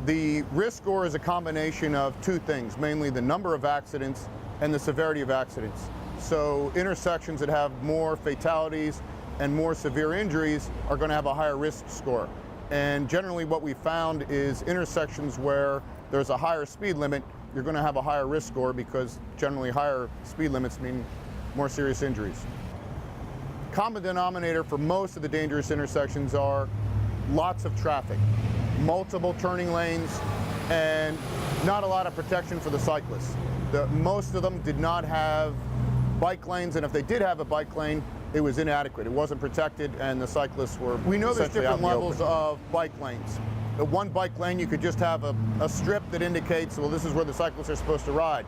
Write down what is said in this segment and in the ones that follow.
The risk score is a combination of two things, mainly the number of accidents and the severity of accidents. So intersections that have more fatalities and more severe injuries are going to have a higher risk score. And generally what we found is intersections where there's a higher speed limit, you're going to have a higher risk score because generally higher speed limits mean more serious injuries. Common denominator for most of the dangerous intersections are lots of traffic, multiple turning lanes, and not a lot of protection for the cyclists. Most of them did not have bike lanes, and if they did have a bike lane, it was inadequate. It wasn't protected, and the cyclists were We know there's different levels of bike lanes. At one bike lane, you could just have a strip that indicates, well, this is where the cyclists are supposed to ride.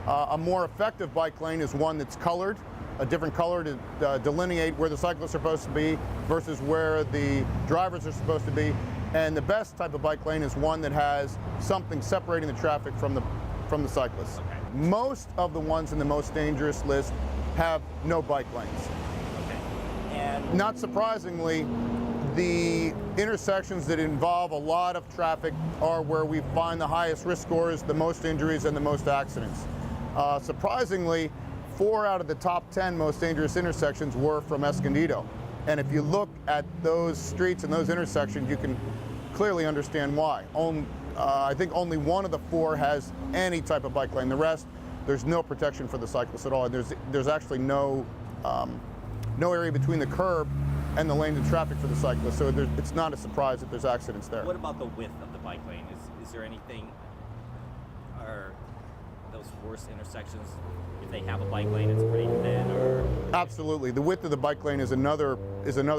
A more effective bike lane is one that's colored, a different color to delineate where the cyclists are supposed to be versus where the drivers are supposed to be. And the best type of bike lane is one that has something separating the traffic from the cyclists. Okay. Most of the ones in the most dangerous list have no bike lanes. Okay. And not surprisingly, the intersections that involve a lot of traffic are where we find the highest risk scores, the most injuries, and the most accidents. Surprisingly, 4 out of the top 10 most dangerous intersections were from Escondido. And if you look at those streets and those intersections, you can clearly understand why. I think only 1 of the 4 has any type of bike lane. The rest, there's no protection for the cyclists at all. And there's actually no area between the curb and the lanes of traffic for the cyclists. So it's not a surprise that there's accidents there. what about the width of the bike lane? Is there anything, are those worst intersections, if they have a bike lane, it's pretty thin, or? Absolutely. The width of the bike lane is another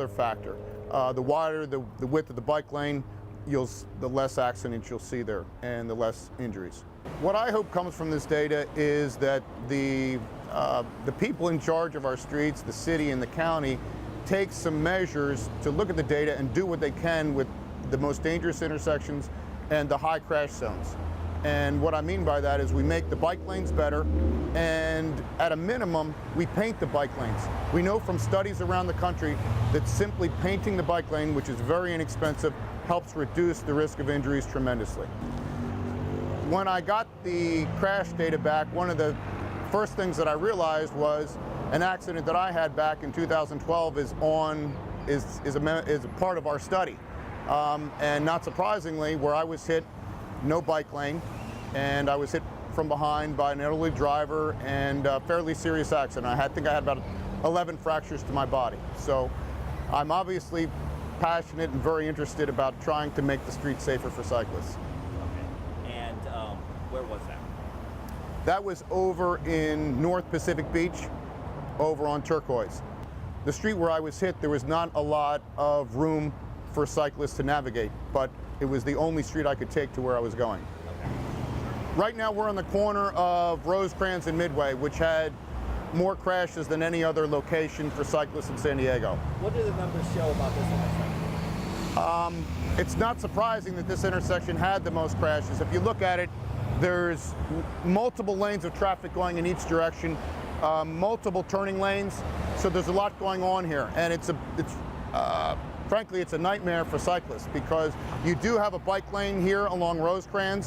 factor. The wider the width of the bike lane, the less accidents you'll see there and the less injuries. What I hope comes from this data is that the people in charge of our streets, the city and the county, take some measures to look at the data and do what they can with the most dangerous intersections and the high crash zones. And what I mean by that is we make the bike lanes better, and at a minimum, we paint the bike lanes. We know from studies around the country that simply painting the bike lane, which is very inexpensive, helps reduce the risk of injuries tremendously. When I got the crash data back, one of the first things that I realized was an accident that I had back in 2012 is a part of our study. And not surprisingly, where I was hit, no bike lane, and I was hit from behind by an elderly driver, and a fairly serious accident. I think I had about 11 fractures to my body. So I'm obviously passionate and very interested about trying to make the streets safer for cyclists. Okay. And where was that? That was over in North Pacific Beach, over on Turquoise. The street where I was hit, there was not a lot of room for cyclists to navigate, but it was the only street I could take to where I was going. Okay. Right now we're on the corner of Rosecrans and Midway, which had more crashes than any other location for cyclists in San Diego. What do the numbers show about this intersection? It's not surprising that this intersection had the most crashes. If you look at it, there's multiple lanes of traffic going in each direction, multiple turning lanes, so there's a lot going on here, and frankly, it's a nightmare for cyclists because you do have a bike lane here along Rosecrans.